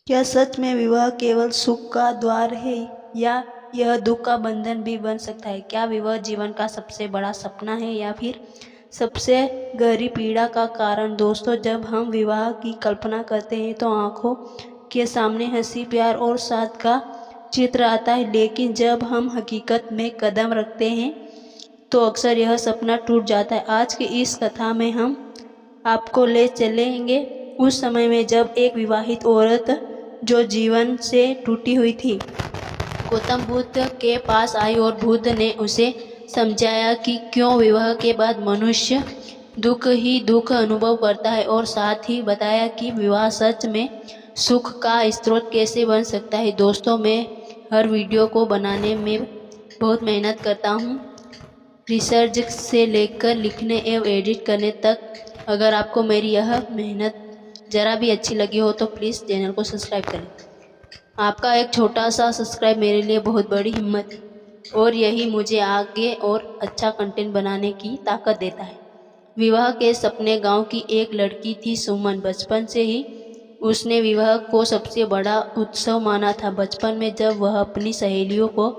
क्या सच में विवाह केवल सुख का द्वार है या यह दुख का बंधन भी बन सकता है? क्या विवाह जीवन का सबसे बड़ा सपना है या फिर सबसे गहरी पीड़ा का कारण? दोस्तों, जब हम विवाह की कल्पना करते हैं तो आंखों के सामने हंसी, प्यार और साथ का चित्र आता है, लेकिन जब हम हकीकत में कदम रखते हैं तो अक्सर यह सपना टूट जाता है। आज की इस कथा में हम आपको ले चलेंगे उस समय में जब एक विवाहित औरत जो जीवन से टूटी हुई थी गौतम बुद्ध के पास आई और बुद्ध ने उसे समझाया कि क्यों विवाह के बाद मनुष्य दुख ही दुख अनुभव करता है, और साथ ही बताया कि विवाह सच में सुख का स्रोत कैसे बन सकता है। दोस्तों, मैं हर वीडियो को बनाने में बहुत मेहनत करता हूँ, रिसर्च से लेकर लिखने एवं एडिट करने तक। अगर आपको मेरी यह मेहनत ज़रा भी अच्छी लगी हो तो प्लीज़ चैनल को सब्सक्राइब करें। आपका एक छोटा सा सब्सक्राइब मेरे लिए बहुत बड़ी हिम्मत है और यही मुझे आगे और अच्छा कंटेंट बनाने की ताकत देता है। विवाह के सपने गांव की एक लड़की थी सुमन। बचपन से ही उसने विवाह को सबसे बड़ा उत्सव माना था। बचपन में जब वह अपनी सहेलियों को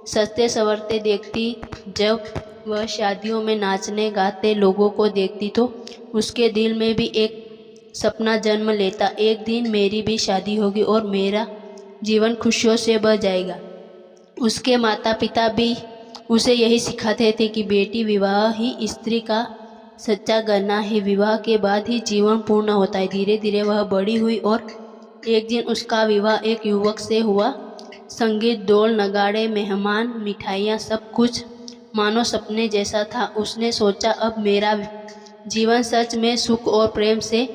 सजते संवरते देखती, जब वह शादियों में नाचने गाते लोगों को देखती तो उसके दिल में भी एक सपना जन्म लेता, एक दिन मेरी भी शादी होगी और मेरा जीवन खुशियों से भर जाएगा। उसके माता पिता भी उसे यही सिखाते थे कि बेटी, विवाह ही स्त्री का सच्चा गहना है, विवाह के बाद ही जीवन पूर्ण होता है। धीरे धीरे वह बड़ी हुई और एक दिन उसका विवाह एक युवक से हुआ। संगीत, ढोल, नगाड़े, मेहमान, मिठाइयाँ, सब कुछ मानो सपने जैसा था। उसने सोचा, अब मेरा जीवन सच में सुख और प्रेम से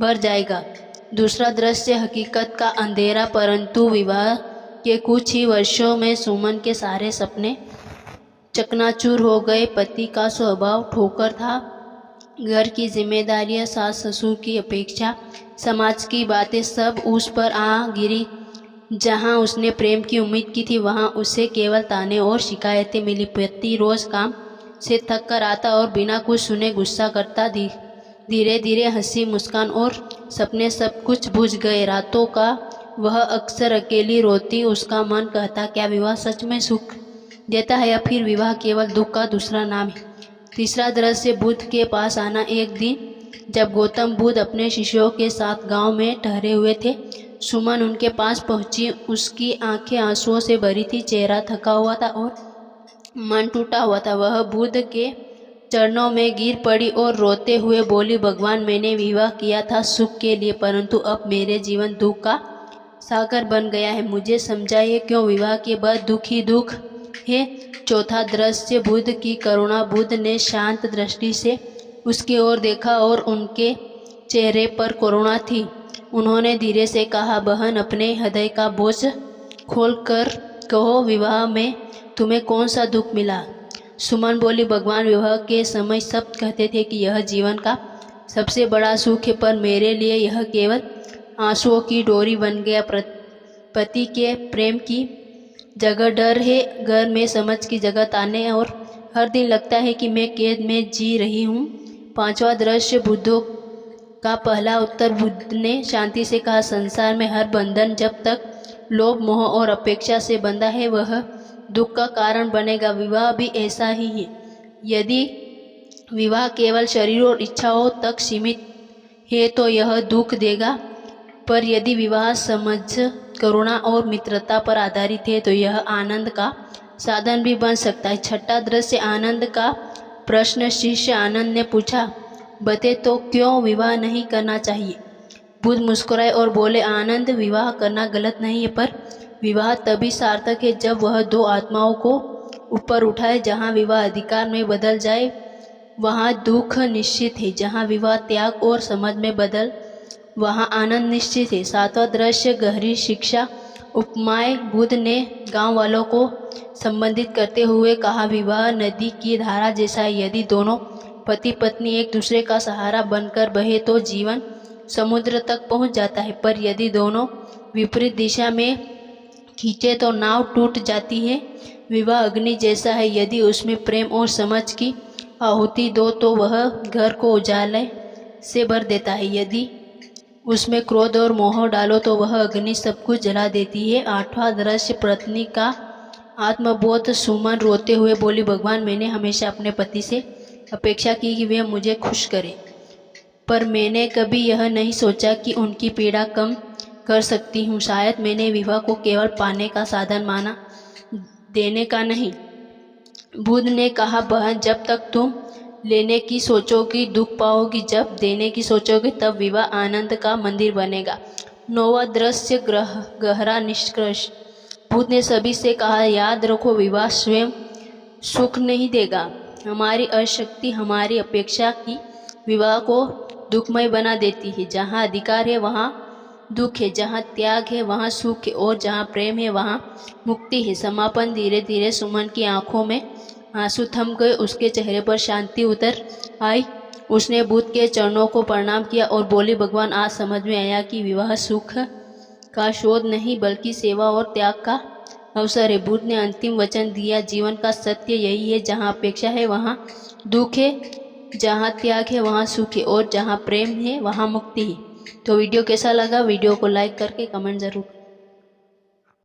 भर जाएगा। दूसरा दृश्य हकीकत का अंधेरा। परंतु विवाह के कुछ ही वर्षों में सुमन के सारे सपने चकनाचूर हो गए। पति का स्वभाव ठोकर था, घर की जिम्मेदारियां, सास ससुर की अपेक्षा, समाज की बातें सब उस पर आ गिरी। जहां उसने प्रेम की उम्मीद की थी वहां उसे केवल ताने और शिकायतें मिली। पति रोज काम से थक कर आता और बिना कुछ सुने गुस्सा करता। धीरे धीरे हंसी, मुस्कान और सपने सब कुछ बुझ गए। रातों का वह अक्सर अकेली रोती। उसका मन कहता, क्या विवाह सच में सुख देता है या फिर विवाह केवल दुख का दूसरा नाम है? तीसरा दृश्य, बुद्ध के पास आना। एक दिन जब गौतम बुद्ध अपने शिष्यों के साथ गांव में ठहरे हुए थे, सुमन उनके पास पहुंची। उसकी आंखें आंसुओं से भरी थी, चेहरा थका हुआ था और मन टूटा हुआ था। वह बुद्ध के चरणों में गिर पड़ी और रोते हुए बोली, भगवान, मैंने विवाह किया था सुख के लिए, परंतु अब मेरे जीवन दुख का सागर बन गया है। मुझे समझाइए, क्यों विवाह के बाद दुख ही दुख है? चौथा दृश्य, बुद्ध की करुणा। बुद्ध ने शांत दृष्टि से उसकी ओर देखा और उनके चेहरे पर करुणा थी। उन्होंने धीरे से कहा, बहन, अपने हृदय का बोझ खोल कर कहो, विवाह में तुम्हें कौन सा दुख मिला? सुमन बोली, भगवान, विवाह के समय सब कहते थे कि यह जीवन का सबसे बड़ा सुख है, पर मेरे लिए यह केवल आंसुओं की डोरी बन गया। पति के प्रेम की जगह डर है, घर में समझ की जगह ताने, और हर दिन लगता है कि मैं कैद में जी रही हूँ। पांचवा दृश्य, बुद्धों का पहला उत्तर। बुद्ध ने शांति से कहा, संसार में हर बंधन जब तक लोभ, मोह और अपेक्षा से बंधा है वह दुख का कारण बनेगा। विवाह भी ऐसा ही है। यदि विवाह केवल शरीर और इच्छाओं तक सीमित है तो यह दुख देगा, पर यदि विवाह समझ, करुणा और मित्रता पर आधारित है तो यह आनंद का साधन भी बन सकता है। छठा दृश्य, आनंद का प्रश्न। शिष्य आनंद ने पूछा, बते तो क्यों विवाह नहीं करना चाहिए? बुद्ध मुस्कुराए और बोले, आनंद, विवाह करना गलत नहीं है, पर विवाह तभी सार्थक है जब वह दो आत्माओं को ऊपर उठाए। जहाँ विवाह अधिकार में बदल जाए वहाँ दुख निश्चित है, जहाँ विवाह त्याग और समझ में बदल वहाँ आनंद निश्चित है। सातवां दृश्य, गहरी शिक्षा, उपमाएं। बुद्ध ने गांव वालों को संबंधित करते हुए कहा, विवाह नदी की धारा जैसा है। यदि दोनों पति पत्नी एक दूसरे का सहारा बनकर बहे तो जीवन समुद्र तक पहुंच जाता है, पर यदि दोनों विपरीत दिशा में खींचे तो नाव टूट जाती है। विवाह अग्नि जैसा है, यदि उसमें प्रेम और समझ की आहुति दो तो वह घर को उजाले से भर देता है। यदि उसमें क्रोध और मोह डालो तो वह अग्नि सब कुछ जला देती है। 8वां दृश्य, पत्नी का आत्मबोध। सुमन रोते हुए बोली, भगवान, मैंने हमेशा अपने पति से अपेक्षा की कि वे मुझे खुश करें, पर मैंने कभी यह नहीं सोचा कि उनकी पीड़ा कम कर सकती हूँ। शायद मैंने विवाह को केवल पाने का साधन माना, देने का नहीं। बुद्ध ने कहा, बहन, जब तक तुम लेने की सोचोगी दुख पाओगी, जब देने की सोचोगी तब विवाह आनंद का मंदिर बनेगा। 9वां दृश्य, गहरा निष्कर्ष। बुद्ध ने सभी से कहा, याद रखो, विवाह स्वयं सुख नहीं देगा। हमारी अशक्ति, हमारी अपेक्षा की विवाह को दुखमय बना देती है। जहाँ अधिकार है वहाँ दुख है, जहाँ त्याग है वहाँ सुख है, और जहाँ प्रेम है वहाँ मुक्ति है। समापन। धीरे धीरे सुमन की आंखों में आंसू थम गए, उसके चेहरे पर शांति उतर आई। उसने बुद्ध के चरणों को प्रणाम किया और बोली, भगवान, आज समझ में आया कि विवाह सुख का शोध नहीं बल्कि सेवा और त्याग का अवसर है। बुद्ध ने अंतिम वचन दिया, जीवन का सत्य यही है, जहाँ अपेक्षा है वहाँ दुख है, जहाँ त्याग है वहाँ सुख है, और जहाँ प्रेम है वहाँ मुक्ति है। तो वीडियो कैसा लगा? वीडियो को लाइक करके कमेंट ज़रूर।